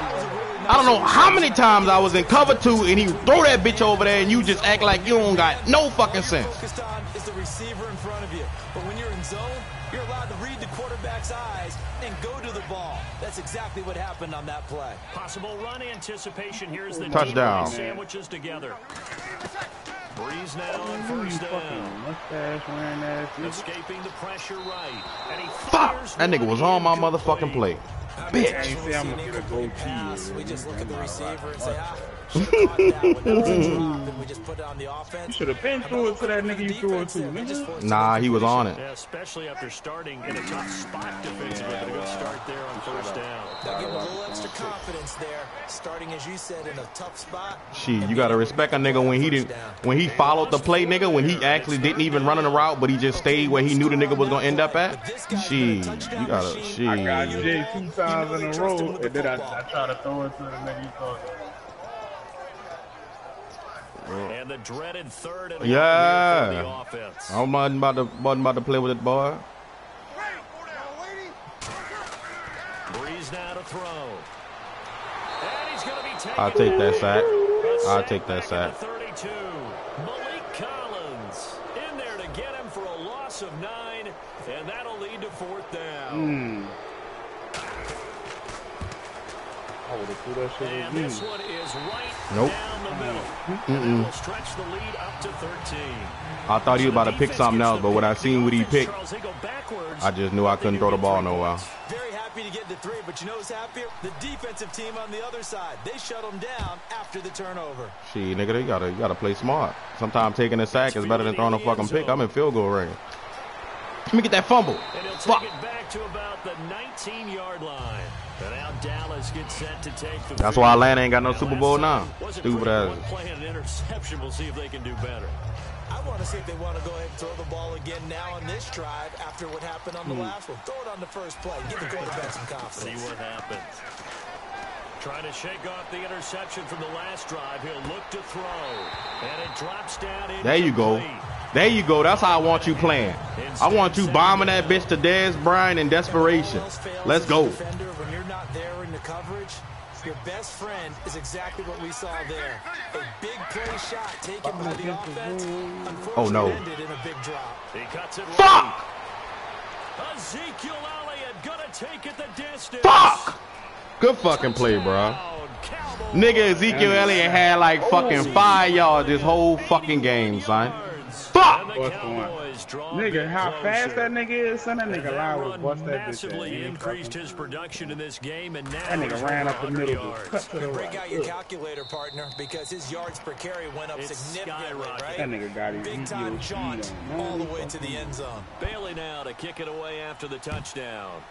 I don't know how many times I was in cover 2 and he throw that bitch over there and you just act like you don't got no fucking sense. Focused on is the receiver in front of you. But when you're in zone, you're allowed to read the quarterback's eyes and go to the ball. That's exactly what happened on that play. Possible run anticipation. Here's the touchdown. Sandwiches together. Breeze now on 1st down. Escaping the pressure right. And he fuck! That nigga was on my motherfucking plate. Bitch. I'm gonna get a goatee. We just look at the receiver and say, should have caught that one. That was a drop, and we just put it on the offense. You should have been through it to that nigga you threw it to, nigga. Nah, he was on it. Yeah, especially after starting in a tough spot defensively. A good start there on 1st down. They'll give him a little extra confidence there, starting, as you said, in a tough spot. Shit, you gotta respect a nigga when he followed the play, nigga, when he actually didn't even run in the route, but he just stayed where he knew the nigga was gonna end up at. Shit, you gotta, shit. I got Jay 2 times in a row, and then I try to throw it to the nigga you thought. And the dreaded 3rd and yeah. for the offense. I wasn't about to play with it, boy. Breeze now to throw. And he's going to be taken. I'll take that sack. I'll take that sack. 32. Malik Collins in there to get him for a loss of 9, and that'll lead to 4th down. And this one is right down the middle. And will stretch the lead up to 13. I thought he was about to pick something else, but when I seen what he picked, I just knew I couldn't throw the ball nowhere. Very happy to get to 3, but you know who's happier? The defensive team on the other side. They shut them down after the turnover. Shit, nigga, you gotta play smart. Sometimes taking a sack is better than throwing a fucking pick. I'm in field goal range. Let me get that fumble. And he'll Fuck. take it back to about the 19-yard-line. And now Dallas gets set to take the That's why Atlanta ain't got no Super Bowl now. Stupid ass. Playing an interception. We'll see if they can do better. I want to see if they want to go ahead and throw the ball again now on this drive after what happened on the last one. Throw it on the first play. Give the quarterback some confidence. See what happens. Trying to shake off the interception from the last drive. He'll look to throw. And it drops down. There you go. There you go. That's how I want you playing. I want you bombing that bitch to Dez Bryant in desperation. Let's go. When you're not there in the coverage, your best friend is exactly what we saw there. A big play shot taken by the offense. Oh, no. Ended in a big drop. He cuts it right. Fuck! Ezekiel Elliott gonna take it the distance. Fuck! Good fucking play, bro. Nigga, Ezekiel Elliott had like fucking 5 yards this whole fucking game, son. Fuck! Nigga, how fast that nigga is, son. That nigga liable to bust that bitch. Massively increased his production in this game, and now that nigga ran up the middle. Cut to the break right. out your calculator, partner, because his yards per carry went up significantly, right? That nigga got his big time jaunt all the way to the end zone. Bailey now to kick it away after the touchdown.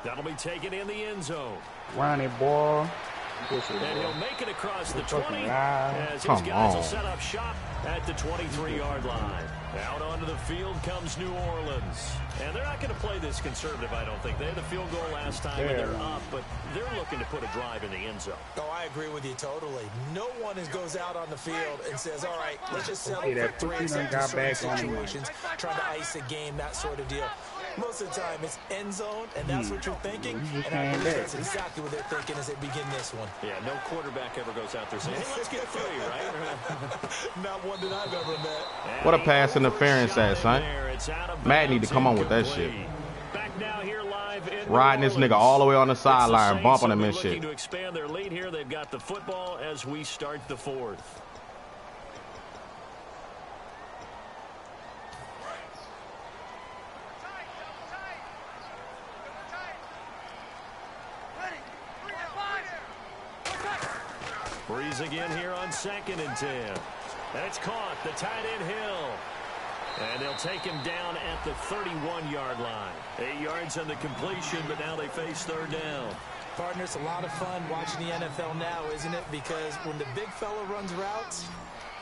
That'll be taken in the end zone. Ronnie boy. And he'll make it across the 20 as his guys will set up shop at the 23-yard line. Out onto the field comes New Orleans. And they're not going to play this conservative, I don't think. They had the field goal last time, and they're up, but they're looking to put a drive in the end zone. Oh, I agree with you totally. No one goes out on the field and says, all right, let's just settle for 3 in certain situations, trying to ice a game, that sort of deal. Most of the time, it's end zone, and that's what you're thinking. And I believe that's exactly what they're thinking as they begin this one. Yeah, no quarterback ever goes out there saying, hey, let's get 3, right? Not one that I've ever met. What a pass interference at, son. Matt need to come on with that shit. Back now here live in Riding this nigga all the way on the sideline, bumping him and shit. To expand their lead here, they've got the football as we start the 4th. Breeze again here on 2nd and 10. And it's caught. The tight end Hill. And they'll take him down at the 31-yard line. 8 yards on the completion, but now they face 3rd down. Partner, it's a lot of fun watching the NFL now, isn't it? Because when the big fella runs routes,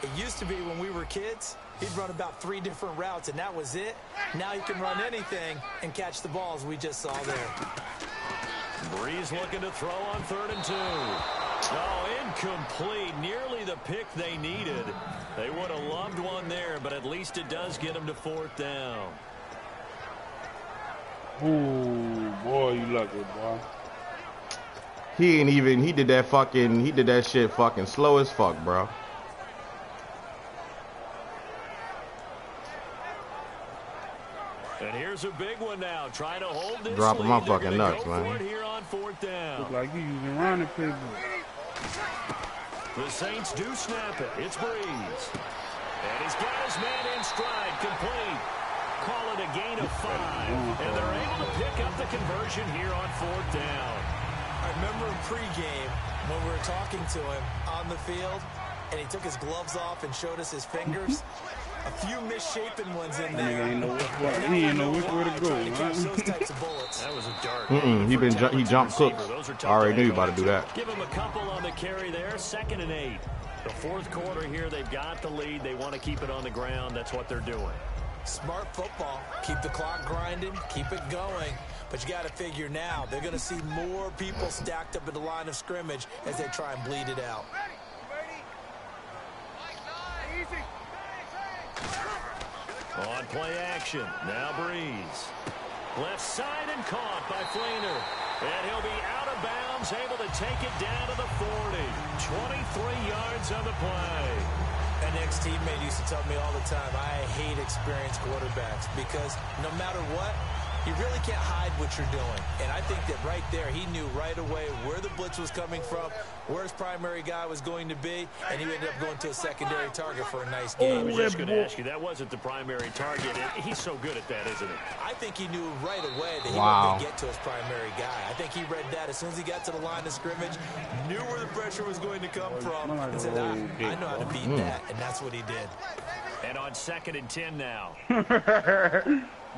it used to be when we were kids, he'd run about 3 different routes, and that was it. Now he can run anything and catch the balls we just saw there. Breeze looking to throw on 3rd and 2. Oh, incomplete. Nearly the pick they needed. They would have loved one there, but at least it does get them to 4th down. Ooh, boy, you lucky, boy. He did that shit fucking slow as fuck, bro. And here's a big one now. Trying to hold this. Dropping my fucking nuts, man. Here on 4th down. Look like you using running playbook. The Saints do snap it. It's Breeze. And he's got his man in stride. Complete. Call it a gain of 5. And they're able to pick up the conversion here on 4th down. I remember in pregame when we were talking to him on the field, and he took his gloves off and showed us his fingers. A few misshapen ones in there. He ain't know which way to go. Those types of bullets. That was a dart. He jumped Cooks. I already knew he about to do that. Give him a couple on the carry there. 2nd and 8. The 4th quarter here, they've got the lead. They want to keep it on the ground. That's what they're doing. Smart football. Keep the clock grinding. Keep it going. But you got to figure now, they're going to see more people stacked up at the line of scrimmage as they try and bleed it out. On play action. Now Breeze. Left side and caught by Flainer. And he'll be out of bounds, able to take it down to the 40. 23 yards on the play. An ex-teammate used to tell me all the time, I hate experienced quarterbacks because no matter what, you really can't hide what you're doing. And I think that right there, he knew right away where the blitz was coming from, where his primary guy was going to be, and he ended up going to a secondary target for a nice game. I was just going to ask you, that wasn't the primary target. And he's so good at that, isn't he? I think he knew right away that he wasn't going to get to his primary guy. I think he read that as soon as he got to the line of scrimmage, knew where the pressure was going to come from, and said, I know how to beat that, and that's what he did. And on 2nd and 10 now.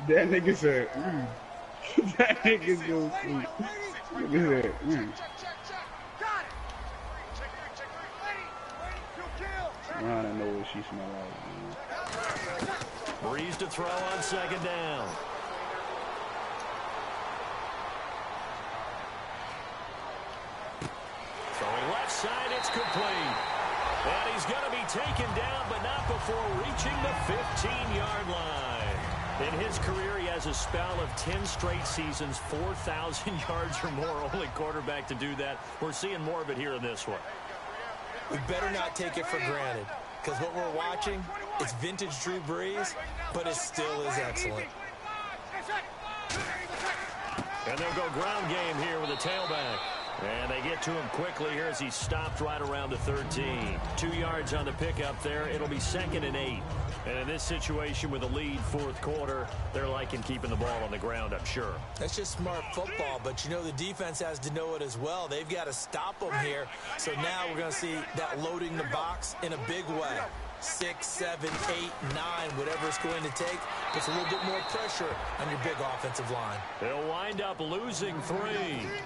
That nigga said, that nigga go sleep. Look at that, I don't know what she smell like, Breeze to throw on 2nd down. Throwing left side, it's complete. And he's going to be taken down, but not before reaching the 15-yard line. In his career, he has a spell of 10 straight seasons, 4,000 yards or more. Only quarterback to do that. We're seeing more of it here in this one. We better not take it for granted, because what we're watching, it's vintage Drew Brees, but it still is excellent. And they'll go ground game here with a tailback. And they get to him quickly here as he stopped right around the 13. 2 yards on the pickup there. It'll be 2nd and 8. And in this situation with a lead 4th quarter, they're liking keeping the ball on the ground, I'm sure. That's just smart football, but you know the defense has to know it as well. They've got to stop them here. So now we're going to see that loading the box in a big way. 6, 7, 8, 9, whatever it's going to take, puts a little bit more pressure on your big offensive line. They'll wind up losing 3,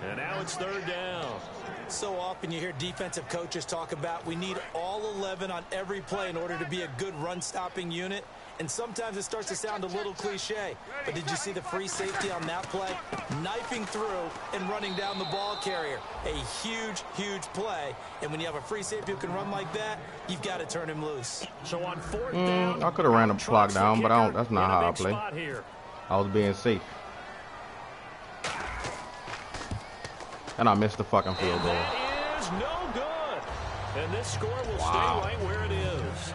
and now it's 3rd down. So often you hear defensive coaches talk about we need all 11 on every play in order to be a good run-stopping unit. And sometimes it starts to sound a little cliche. But did you see the free safety on that play? Knifing through and running down the ball carrier. A huge, huge play. And when you have a free safety who can run like that, you've got to turn him loose. So on 4th down, I could have ran the clock down, but that's not how I play. I was being safe. And I missed the fucking field goal. That is no good. And this score will stay right where it is.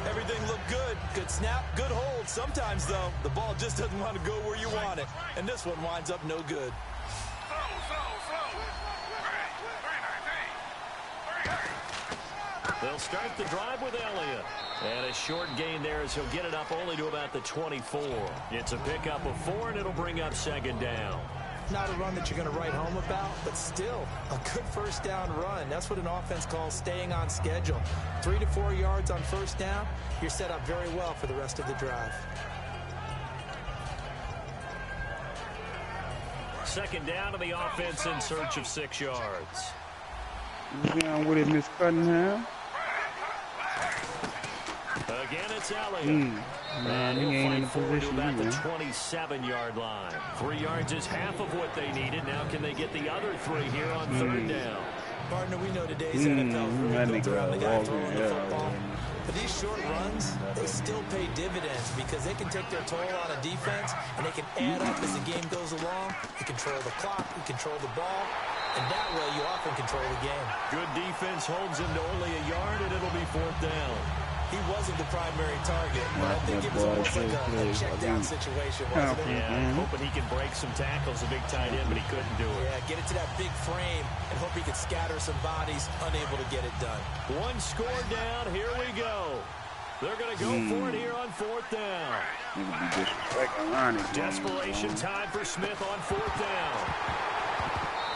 Everything looked good. Good snap, good hold. Sometimes, though, the ball just doesn't want to go where you want it. And this one winds up no good. They'll start the drive with Elliott. And a short gain there as he'll get it up only to about the 24. It's a pickup of 4, and it'll bring up second down. Not a run that you're going to write home about, but still a good first down run. That's what an offense calls staying on schedule. 3 to 4 yards on first down, you're set up very well for the rest of the drive. Second down to the offense in search of 6 yards. Down with it, Miss Cunningham. Again, it's Elliott. And he he'll ain't in fight the forward to position about the either. 27-yard line. 3 yards is half of what they needed. Now can they get the other 3 here on third down? Partner, we know today's NFL is really built around the guy throwing the football. But these short runs, they still pay dividends because they can take their toll on a defense and they can add up as the game goes along. You control the clock, you control the ball, and that way you often control the game. Good defense holds him to only a yard, and it'll be fourth down. He wasn't the primary target, but I think it was almost like a check-down situation, wasn't it? Yeah, hoping he can break some tackles, a big tight end, but he couldn't do it. Yeah, get it to that big frame and hope he could scatter some bodies, unable to get it done. One score down, here we go. They're going to go for it here on fourth down. Desperation time for Smith on fourth down.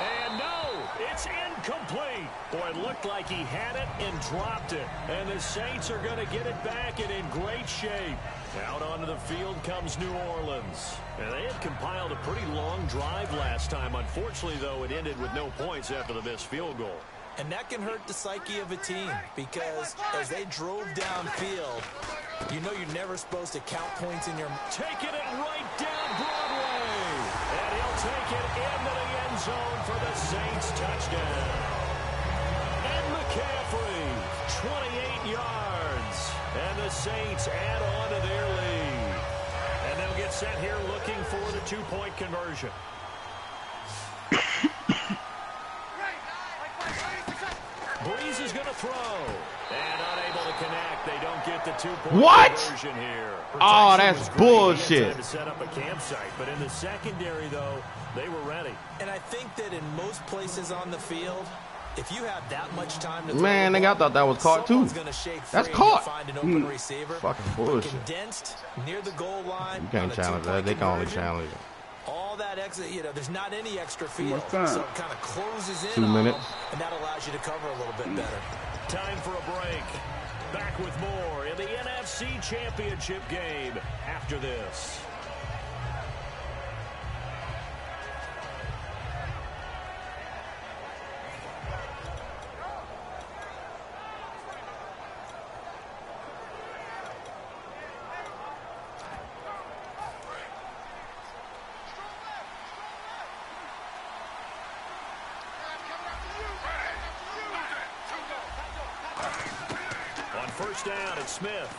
And no, it's incomplete. Boy, it looked like he had it and dropped it. And the Saints are going to get it back and in great shape. Out onto the field comes New Orleans. And they had compiled a pretty long drive last time. Unfortunately, though, it ended with no points after the missed field goal. And that can hurt the psyche of a team because as they drove downfield, you know you're never supposed to count points in your... Taking it right down Broadway. And he'll take it into the end zone for the Saints touchdown. And McCaffrey, 28 yards. And the Saints add on to their lead. And they'll get set here looking for the two-point conversion. Breeze is going to throw. And unable to connect. They don't get the two-point conversion here. Oh, that's bullshit. To set up a campsite, but in the secondary, though, they were ready. And I think that in most places on the field, if you have that much time to man, nigga, I thought that was caught too. That's caught. Find an open receiver. Fucking bullshit. Condensed near the goal line. You can't challenge that. They can only challenge it. All that extra, you know, there's not any extra field, so it kind of closes in 2 minutes, and that allows you to cover a little bit better. Time for a break. Back with more in the NFC Championship game after this. First down, it's Smith.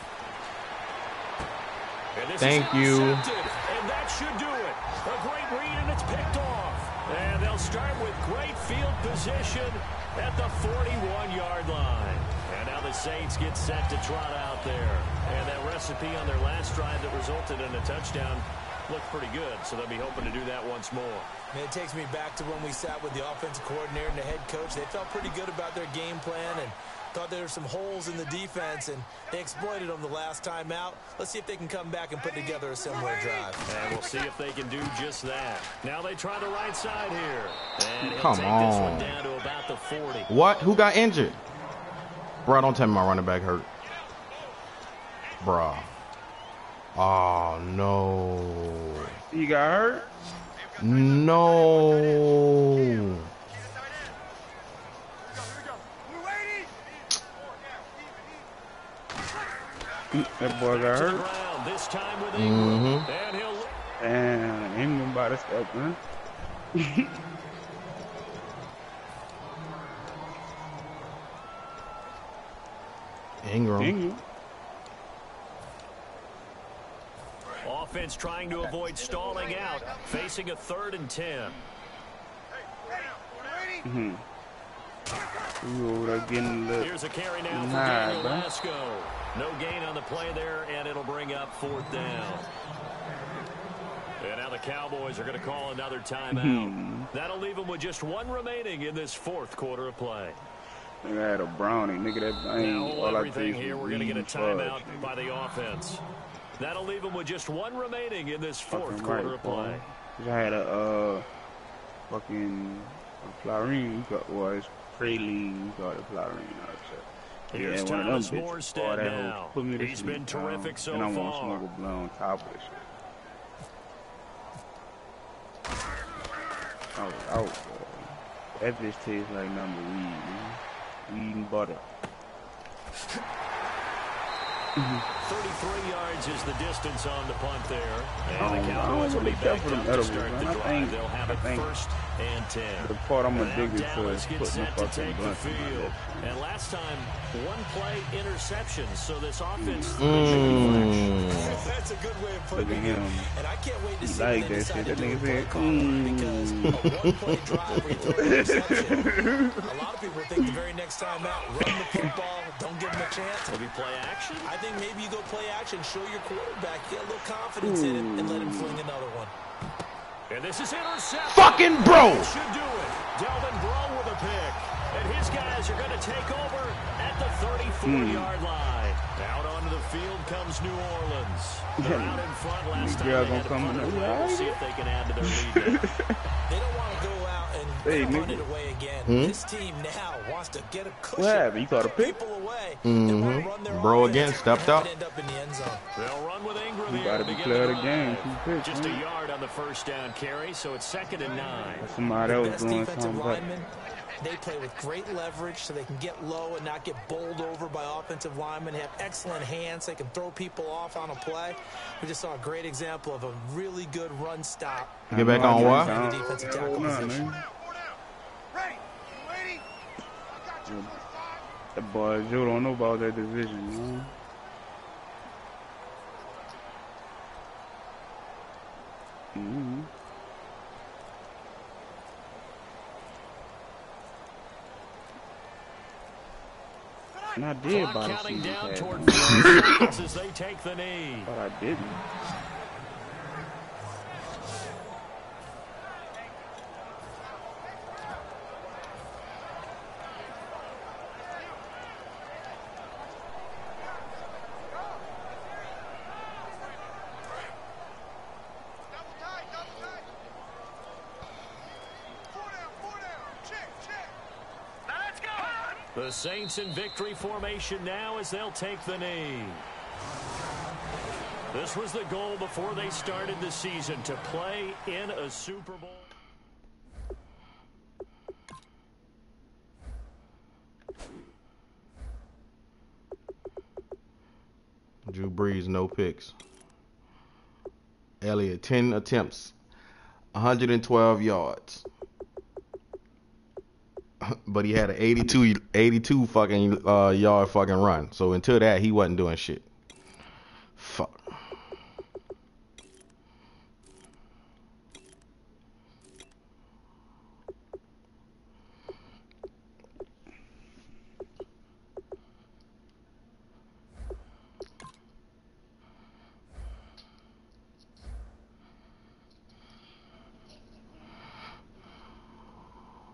Thank you. And that should do it. A great read, and it's picked off. And they'll start with great field position at the 41-yard line. And now the Saints get set to trot out there. And that recipe on their last drive that resulted in a touchdown looked pretty good, so they'll be hoping to do that once more. And it takes me back to when we sat with the offensive coordinator and the head coach. They felt pretty good about their game plan and thought there were some holes in the defense, and they exploited them the last time out. Let's see if they can come back and put together a similar drive. And we'll see if they can do just that. Now they try the right side here. And come take on. This one down to about the 40. What? Who got injured? Bro, don't tell me my running back hurt. Bruh. Oh, no. You got hurt? No. That boy got hurt. This time with Ingram. And he'll... Damn, Ingram about to step, huh? Ingram. Offense trying to avoid stalling out, facing a 3rd and 10. Here's a carry now for Daniel Lasco. No gain on the play there, and it'll bring up 4th down. And now the Cowboys are going to call another timeout. That'll leave them with just 1 remaining in this 4th quarter of play. I had a brownie, nigga. That ain't all everything here. We're going to get a timeout by the offense. That'll leave them with just 1 remaining in this 4th quarter of play. I had a fucking Florine. Well, it's Praline. You got a Florine. Here's Thomas Morstead now. He's been terrific so far. And I want to smoke a blunt on top of this shit. I was out, bro. That bitch tastes like nothing but weed, man. Weed and butter. 33 yards is the distance on the punt there. And the Cowboys will be back to start the drive. They'll have it 1st and 10. The part I'm addicted to is putting the fucking blunt in my lips. And last time, 1 play interception, so this offense... That's a good way of putting it. And I can't wait to see like that shit. That nigga said, because a 1-play drive where you throw an interception. A lot of people think the very next time out, run the football, don't give him a chance. Maybe play action? I think maybe you go play action, show your quarterback, get a little confidence in it, and let him fling another one. And this is intercepted. Fucking bro! Should do it. Delvin Breaux with a pick. And his guys are going to take over at the 34-yard line. Out onto the field comes New Orleans. They're out in front last time. They had a punter. We'll see if they can add to their lead now. They don't want to go out and run it away again. This team now wants to get a cushion. What happened? You caught a pick? People away. And run their Bro again stepped up. End up in the end zone. They'll run with Ingram You here gotta to be begin clear the of the game. drive. Just a yard on the 1st down carry, so it's 2nd and 9. Somebody else Best doing defensive something better. linemen, they play with great leverage so they can get low and not get bowled over by offensive linemen. They have excellent hands. They can throw people off on a play. We just saw a great example of a really good run stop. Get back on what? The defensive tackle position. That boy Joe don't know about that division, man. And I did buy the counting season down pass. toward 4 seconds as they take the knee. But I didn't. The Saints in victory formation now as they'll take the knee. This was the goal before they started the season, to play in a Super Bowl. Drew Brees, no picks. Elliott, 10 attempts, 112 yards. But he had an 82 fucking yard fucking run. So until that, he wasn't doing shit.